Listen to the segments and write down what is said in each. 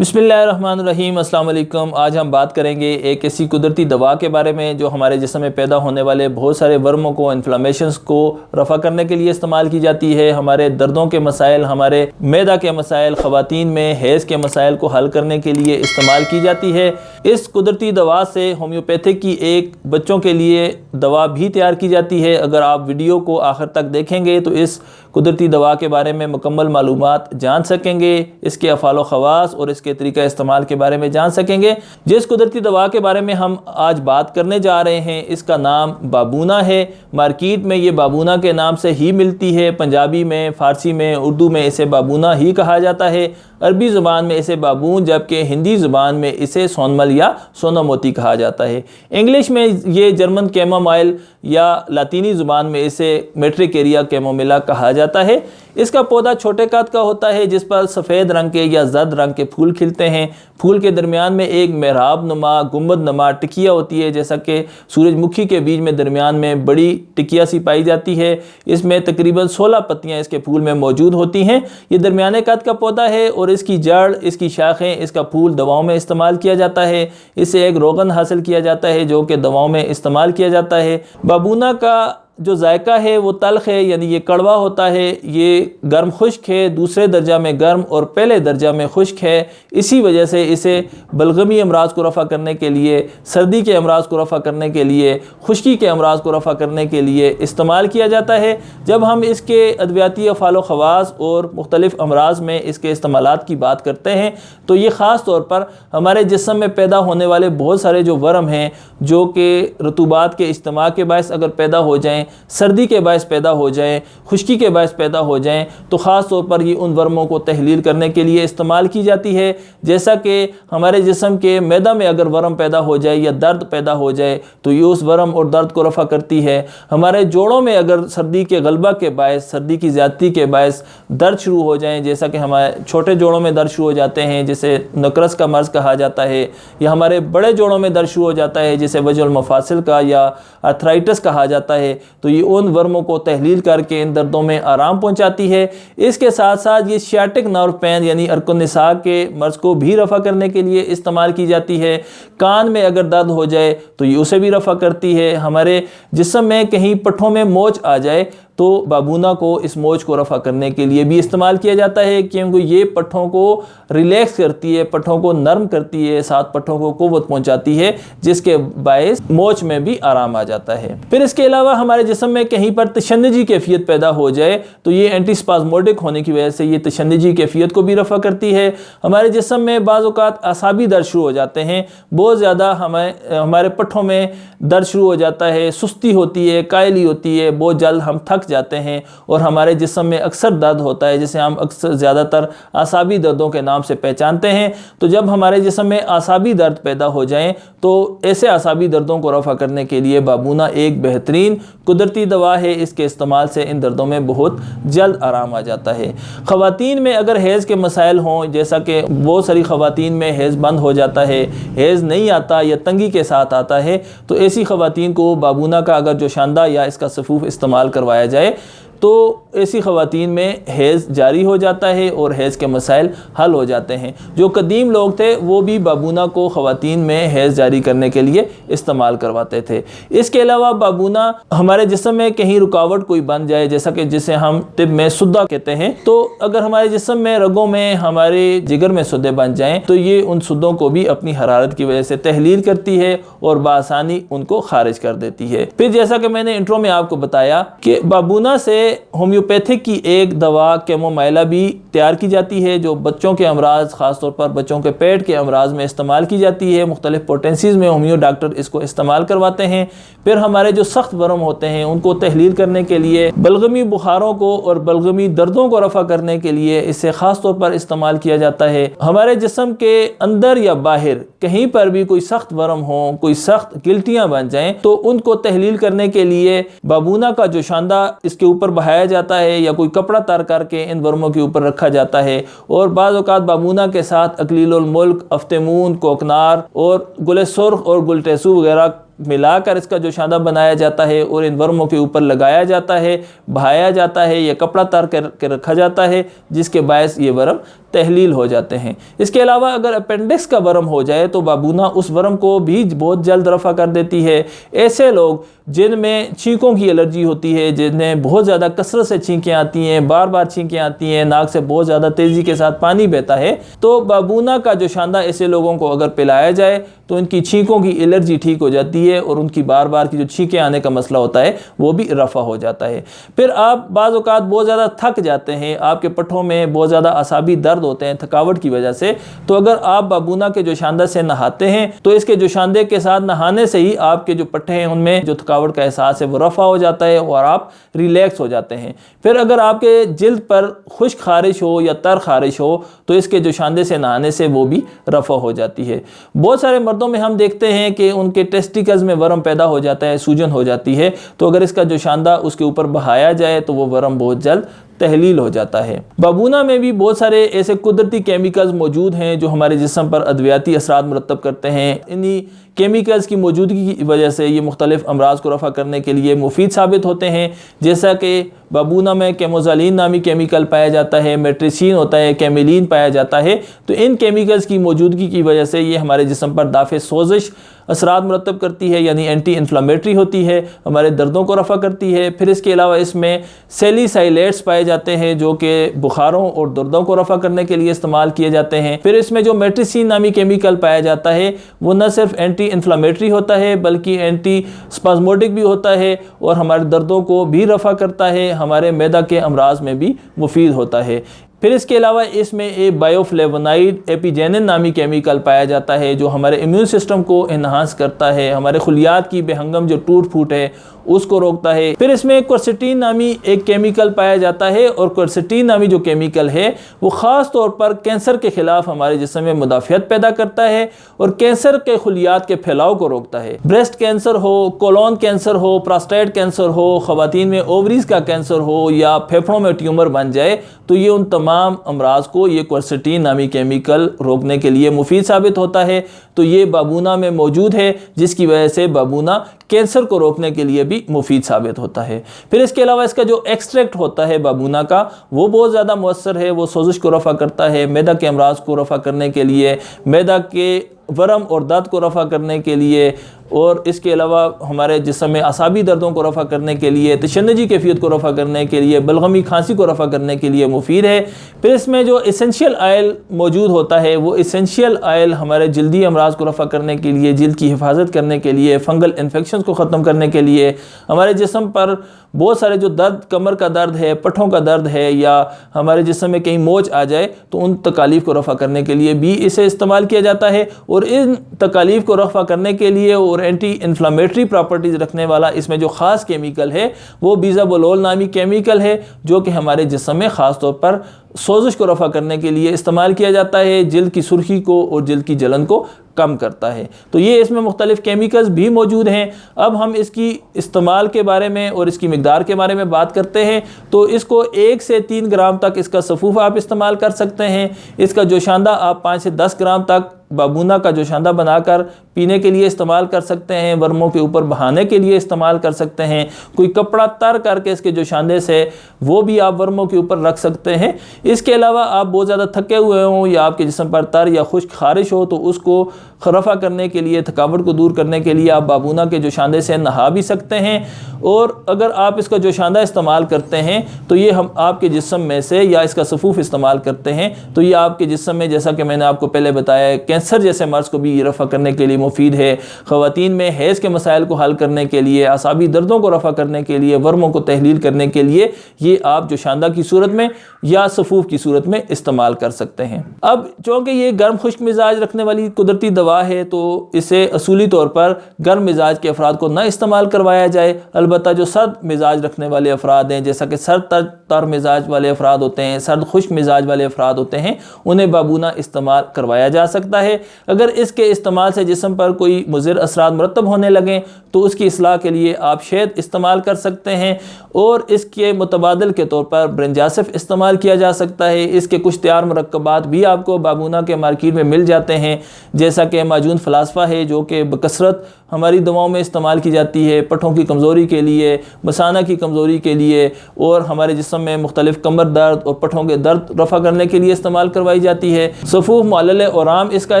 बिस्मिल्लाहिर्रहमानिर्रहीम, अस्सलाम वालेकुम। आज हम बात करेंगे एक ऐसी कुदरती दवा के बारे में जो हमारे जिस्म में पैदा होने वाले बहुत सारे वर्मों को, इन्फ्लामेशंस को रफ़ा करने के लिए इस्तेमाल की जाती है। हमारे दर्दों के मसाइल, हमारे मैदा के मसाइल, ख़वातीन में हैज़ के मसाइल को हल करने के लिए इस्तेमाल की जाती है। इस कुदरती दवा से होम्योपैथिक की एक बच्चों के लिए दवा भी तैयार की जाती है। अगर आप वीडियो को आखिर तक देखेंगे तो इस कुदरती दवा के बारे में मुकम्मल मालूमात जान सकेंगे, इसके अफ़ाल ख़वास और इसके तरीका इस्तेमाल के बारे में जान सकेंगे। जिस कुदरती दवा के बारे में हम आज बात करने जा रहे हैं इसका नाम बाबूना है। मार्केट में ये बाबूना के नाम से ही मिलती है। पंजाबी में, फ़ारसी में, उर्दू में इसे बाबूना ही कहा जाता है। अरबी ज़ुबान में इसे बाबून, जबकि हिंदी ज़ुबान में इसे सोनमल या सोना मोती कहा जाता है। इंग्लिश में ये जर्मन कैमोमाइल या लातीनी ज़ुबान में इसे मेट्रिकेरिया कैमोमिला कहा जाता है। इसका पौधा छोटे कद का होता है जिस पर सफ़ेद रंग के या जर्द रंग के फूल खिलते हैं। फूल के दरमियान में एक मेहराब नुमा, गुंबद नुमा टिकिया होती है, जैसा कि सूरजमुखी के बीज में दरमियान में बड़ी टिकिया सी पाई जाती है। इसमें तकरीबन 16 पत्तियाँ इसके फूल में मौजूद होती हैं। ये दरमियाने कद का पौधा है और इसकी जड़, इसकी शाखें, इसका फूल दवाओं में इस्तेमाल किया जाता है। इससे एक रोगन हासिल किया जाता है जो कि दवाओं में इस्तेमाल किया जाता है। बाबूना का जो जायका है वो तल्ख है, यानी ये कड़वा होता है। ये गर्म खुश्क है, दूसरे दर्जा में गर्म और पहले दर्जा में खुश्क है। इसी वजह से इसे बलगमी अमराज को रफ़ा करने के लिए, सर्दी के अमराज को रफ़ा करने के लिए, खुश्की के अमराज को रफ़ा करने के लिए इस्तेमाल किया जाता है। जब हम इसके अद्वियाती अफ़ाल ख़वास और मुख्तलिफ़ अमराज में इसके इस्तेमालात की बात करते हैं तो ये ख़ास तौर पर हमारे जिस्म में पैदा होने वाले बहुत सारे जो वर्म हैं जो कि रतूबात के इज्तिमा के बायस अगर पैदा हो जाएँ, सर्दी के बायस पैदा हो जाएं, खुश्की के बायस पैदा हो जाएं, तो ख़ास तौर पर ये उन वर्मों को तहलील करने के लिए इस्तेमाल की जाती है। जैसा कि हमारे जिस्म के मैदा में अगर वर्म पैदा हो जाए या दर्द पैदा हो जाए तो ये उस वर्म और दर्द को रफ़ा करती है। हमारे जोड़ों में अगर सर्दी के गलबा के बायस, सर्दी की ज़्यादती के बायस दर्द शुरू हो जाएँ, जैसा कि हमारे छोटे जोड़ों में दर्द शुरू हो जाते हैं जिसे नकरस का मर्ज़ कहा जाता है, या हमारे बड़े जोड़ों में दर्द शुरू हो जाता है जिसे वजहुल मफासिल का या आर्थराइटिस कहा जाता है, तो ये उन वर्मों को तहलील करके इन दर्दों में आराम पहुंचाती है। इसके साथ साथ ये सियाटिक नर्व पेन यानी अर्कुनिसा के मर्ज़ को भी रफ़ा करने के लिए इस्तेमाल की जाती है। कान में अगर दर्द हो जाए तो ये उसे भी रफ़ा करती है। हमारे जिस्म में कहीं पट्ठों में मोच आ जाए तो बाबूना को इस मोच को रफ़ा करने के लिए भी इस्तेमाल किया जाता है, क्योंकि ये पट्ठों को रिलैक्स करती है, पट्ठों को नरम करती है, साथ पट्ठों को क़ुव्वत पहुंचाती है, जिसके बायस मोच में भी आराम आ जाता है। फिर इसके अलावा हमारे जिस्म में कहीं पर तशन्नुजी कैफियत पैदा हो जाए तो ये एंटीस्पाज़मोडिक होने की वजह से ये तशन्नुजी कैफियत को भी रफ़ा करती है। हमारे जिस्म में बाज़ औक़ात असाबी दर्द शुरू हो जाते हैं, बहुत ज़्यादा हमारे पट्ठों में दर्द शुरू हो जाता है, सुस्ती होती है, कायली होती है, बहुत जल्द हम थक जाते हैं और हमारे जिस्म में अक्सर दर्द होता है जिसे हम अक्सर ज़्यादातर आसाबी दर्दों के नाम से पहचानते हैं। तो जब हमारे जिस्म में आसाबी दर्द पैदा हो जाएं तो ऐसे आसाबी दर्दों को रफ़ा करने के लिए बाबूना एक बेहतरीन कुदरती दवा है। इसके इस्तेमाल से इन दर्दों में बहुत जल्द आराम आ जाता है। ख़वातीन में अगर हैज़ के मसाइल हों, जैसा कि बहुत सारी ख़वातीन में हैज़ बंद हो जाता है, हैज़ नहीं आता या तंगी के साथ आता है, तो ऐसी ख़वातीन को बाबूना का अगर जोशांदा या इसका सफ़ूफ इस्तेमाल करवाया जाए तो ऐसी ख़वातीन में हैज़ जारी हो जाता है और हैज़ के मसाइल हल हो जाते हैं। जो कदीम लोग थे वो भी बाबूना को ख़वातीन में हैज़ जारी करने के लिए इस्तेमाल करवाते थे। इसके अलावा बाबूना हमारे जिस्म में कहीं रुकावट कोई बन जाए, जैसा कि जिसे हम तिब में सुद्दा कहते हैं, तो अगर हमारे जिस्म में, रगों में, हमारे जिगर में सुद्दे बन जाएँ तो ये उन सुद्दों को भी अपनी हरारत की वजह से तहलील करती है और बआसानी उनको खारिज कर देती है। फिर जैसा कि मैंने इंट्रो में आपको बताया कि बाबूना से होम्योपैथिक की एक दवा कैमोमाइला भी तैयार की जाती है जो बच्चों के अमराज, ख़ासतौर पर बच्चों के पेट के अमराज में इस्तेमाल की जाती है। मुख्तलिफ पोटेंसीज़ में होम्यो डॉक्टर इसको इस्तेमाल करवाते हैं। फिर हमारे जो सख्त वर्म होते हैं उनको तहलील करने के लिए, बलगमी बुखारों को और बलगमी दर्दों को रफ़ा करने के लिए इसे ख़ास तौर पर इस्तेमाल किया जाता है। हमारे जिस्म के अंदर या बाहर कहीं पर भी कोई सख्त वर्म हो, कोई सख्त गिल्टियाँ बन जाएँ तो उनको तहलील करने के लिए बाबूना का जोशांदा इसके ऊपर बहाया जाता है या कोई कपड़ा तार करके इन वर्मों के ऊपर रखा जाता है। और बाज़ औक़ात बाबूना के साथ अकलीलुल मुल्क, अफ्तेमून, कोकनार और गुल सुर्ख और गुलटेसू वगैरह मिलाकर इसका जोशांदा बनाया जाता है और इन वर्मों के ऊपर लगाया जाता है, बहाया जाता है या कपड़ा तार कर रखा जाता है, जिसके बायस ये वर्म तहलील हो जाते हैं। इसके अलावा अगर अपेंडिक्स का वर्म हो जाए तो बाबूना उस वर्म को भी बहुत जल्द रफ़ा कर देती है। ऐसे लोग जिनमें छींकों की एलर्जी होती है, जिन्हें बहुत ज़्यादा कसरत से छींकें आती हैं, बार बार छींकें आती हैं, नाक से बहुत ज़्यादा तेज़ी के साथ पानी बहता है, तो बाबूना का जोशांदा ऐसे लोगों को अगर पिलाया जाए तो उनकी छींकों की एलर्जी ठीक हो जाती है और उनकी बार बार की जो छींकें आने का मसला होता है वो भी रफ़ा हो जाता है। फिर आप बाज़ औक़ात बहुत ज़्यादा थक जाते हैं, आपके पट्ठों में बहुत ज़्यादा असाबी दर्द होते हैं थकावट की वजह से, तो अगर आप बाबूना के जोशांदा से नहाते हैं तो इसके जोशांदे के साथ नहाने से ही आपके जो पट्ठे हैं उनमें जो थकावट का एहसास है वो रफ़ा हो जाता है और आप रिलैक्स हो जाते हैं। फिर अगर आपके जिल्द पर खुश्क खारिश हो या तर खारिश हो तो इसके जोशांदे से नहाने से वो भी रफ़ा हो जाती है। बहुत सारे मर्दों में हम देखते हैं कि उनके टेस्टिकल्स में वर्म पैदा हो जाता है, सूजन हो जाती है, तो अगर इसका जोशांदा उसके ऊपर बहाया जाए तो वो वर्म बहुत जल्द तहलील हो जाता है। बाबूना में भी बहुत सारे ऐसे कुदरती केमिकल्स मौजूद हैं जो हमारे जिस्म पर अद्वियाती असरात मुरतब करते हैं। इन्हीं केमिकल्स की मौजूदगी की वजह से ये मुख्तलिफ अमराज को रफ़ा करने के लिए मुफीद साबित होते हैं। जैसा कि बाबूना में केमोजालिन नामी केमिकल पाया जाता है, मेट्रिसिन होता है, केमिलीन पाया जाता है। तो इन केमिकल्स की मौजूदगी की वजह से ये हमारे जिस्म पर दाफ़े सोजिश असरात मुरतब करती है, यानी एंटी इन्फ्लामेटरी होती है, हमारे दर्दों को रफ़ा करती है। फिर इसके अलावा इसमें सैलिसाइलेट्स पाए जाते हैं जो कि बुखारों और दर्दों को रफ़ा करने के लिए इस्तेमाल किए जाते हैं। फिर इसमें जो मेट्रिसिन नामी केमिकल पाया जाता है वो न सिर्फ एंटी इन्फ्लामेटरी होता है बल्कि एंटी स्पाज्मोटिक भी होता है और हमारे दर्दों को भी रफ़ा करता है, हमारे मैदा के अमराज में भी मुफीद होता है। फिर इसके अलावा इसमें एक बायोफ्लेवोनाइड एपिजेनिन नामी केमिकल पाया जाता है जो हमारे इम्यून सिस्टम को इन्हांस करता है, हमारे खुलियात की बेहंगम जो टूट फूट है उसको रोकता है। फिर इसमें क्वर्सेटीन नामी एक केमिकल पाया जाता है और क्वर्सेटीन नामी जो केमिकल है वो ख़ास तौर पर कैंसर के ख़िलाफ़ हमारे जिस्म में मुदाफ़ियत पैदा करता है और कैंसर के खुलियात के फैलाव को रोकता है। ब्रेस्ट कैंसर हो, कोलोन कैंसर हो, प्रोस्टेट कैंसर हो, ख़वातीन में ओवरीज़ का कैंसर हो या फेफड़ों में ट्यूमर बन जाए तो ये उन तमाम अमराज को ये क्वर्सेटीन नामी केमिकल रोकने के लिए मुफीद साबित होता है। तो ये बाबूना में मौजूद है जिसकी वजह से बाबूना कैंसर को रोकने के लिए भी मुफीद साबित होता है। फिर इसके अलावा इसका जो एक्सट्रैक्ट होता है बाबूना का वो बहुत ज़्यादा मुअस्सर है, वो सोजिश को रफ़ा करता है, मैदा के अमराज को रफ़ा करने के लिए, मैदा के वर्म और दर्द को रफ़ा करने के लिए और इसके अलावा हमारे जिस्म में असाबी दर्दों को रफ़ा करने के लिए, तशन्नुजी कैफियत को रफ़ा करने के लिए, बलगमी खांसी को रफ़ा करने के लिए मुफीद है। फिर इसमें जो एसेंशियल ऑयल मौजूद होता है वो एसेंशियल ऑयल हमारे जल्दी अमराज को रफ़ा करने के लिए, जिल्द की हिफाजत करने के लिए, फंगल इन्फेक्शन को ख़त्म करने के लिए, हमारे जिस्म पर बहुत सारे जो दर्द, कमर का दर्द है, पट्ठों का दर्द है या हमारे जिस्म में कहीं मोच आ जाए तो उन तकालीफ को रफ़ा करने के लिए भी इसे इस्तेमाल किया जाता है। और इन तकालीफ को रफ़ा करने के लिए और एंटी इन्फ्लामेटरी प्रॉपर्टीज़ रखने वाला इसमें जो ख़ास केमिकल है वो बीज़ाबोलोल नामी केमिकल है जो कि हमारे जिस्म में ख़ास तौर पर सोजिश को रफ़ा करने के लिए इस्तेमाल किया जाता है, जिल्द की सुर्खी को और जिल्द की जलन को कम करता है। तो ये इसमें मुख्तलिफ़ केमिकल्स भी मौजूद हैं। अब हम इसकी इस्तेमाल के बारे में और इसकी मिकदार के बारे में बात करते हैं। तो इसको 1 से 3 ग्राम तक इसका सफ़ूफ आप इस्तेमाल कर सकते हैं। इसका जोशांदा आप 5 से 10 ग्राम तक बाबूना का जोशांदा बनाकर पीने के लिए इस्तेमाल कर सकते हैं, वर्मों के ऊपर बहाने के लिए इस्तेमाल कर सकते हैं। कोई कपड़ा तर करके इसके जोशांदे से वो भी आप वर्मों के ऊपर रख सकते हैं। इसके अलावा आप बहुत ज़्यादा थके हुए हों या आपके जिस्म पर तर या खुश्क खारिश हो तो उसको रफ़ा करने के लिए, थकावट को दूर करने के लिए आप बाबूना के जोशांदे से नहा भी सकते हैं। और अगर आप इसका जोशांदा इस्तेमाल करते हैं तो ये हम आपके जिस्म में से या इसका सफ़ूफ इस्तेमाल करते हैं तो ये आपके जिस्म में, जैसा कि मैंने आपको पहले बताया, कैंसर जैसे मर्ज़ को भी रफ़ा करने के लिए मुफीद है। ख़वातीन में हैज़ के मसाइल को हल करने के लिए, असाबी दर्दों को रफ़ा करने के लिए, वर्मों को तहलील करने के लिए ये आप जोशांदा की सूरत में या सफ़ूफ की सूरत में इस्तेमाल कर सकते हैं। अब चूँकि ये गर्म खुश्क मिजाज रखने वाली कुदरती दवा है तो इसे असूली तौर पर गर्म मिजाज के अफराद को ना इस्तेमाल करवाया जाए। अलबत्ता जो सर्द मिजाज रखने वाले अफराद हैं, जैसा कि सर्द तर मिजाज वाले अफराद होते हैं, सर्द खुश्क मिजाज वाले अफराद होते हैं, उन्हें बाबूना इस्तेमाल करवाया जा सकता है। अगर इसके इस्तेमाल से जिस्म जिस्म पर कोई मुज़िर असरात मुरतब होने लगें तो उसकी इस्लाह के लिए आप शहद इस्तेमाल कर सकते हैं। और इसके मुतबादल के तौर पर ब्रिंजासिफ इस्तेमाल किया जा सकता है। इसके कुछ तैयार मुरक्कबात भी आपको बाबूना के मार्केट में मिल जाते हैं, जैसा कि माजून फलासफ़ा है जो कि बकसरत हमारी दवाओं में इस्तेमाल की जाती है, पठों की कमज़ोरी के लिए, मसाना की कमज़ोरी के लिए, और हमारे जिस्म में मुख्तलिफ कमर दर्द और पठों के दर्द रफ़ा करने के लिए इस्तेमाल करवाई जाती है। सफ़ूफ मुअल्लल औराम इसका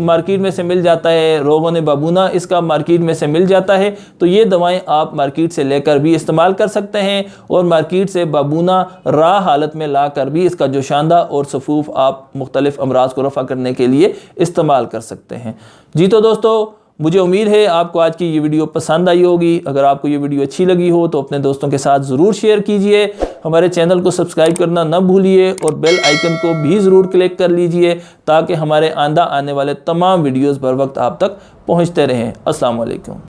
मार्केट में से मिल जाता है, रोगन बाबूना इसका मार्केट में से मिल जाता है। तो ये दवाएं आप मार्केट से लेकर भी इस्तेमाल कर सकते हैं और मार्केट से बाबूना रा हालत में ला कर भी इसका जोशांदा और सफ़ूफ आप मुख्तलिफ अमराज को रफ़ा करने के लिए इस्तेमाल कर सकते हैं। जी तो दोस्तों, मुझे उम्मीद है आपको आज की ये वीडियो पसंद आई होगी। अगर आपको ये वीडियो अच्छी लगी हो तो अपने दोस्तों के साथ ज़रूर शेयर कीजिए। हमारे चैनल को सब्सक्राइब करना न भूलिए और बेल आइकन को भी ज़रूर क्लिक कर लीजिए ताकि हमारे आंदा आने वाले तमाम वीडियोज़ बर वक्त आप तक पहुँचते रहें। अस्सलाम वालेकुम।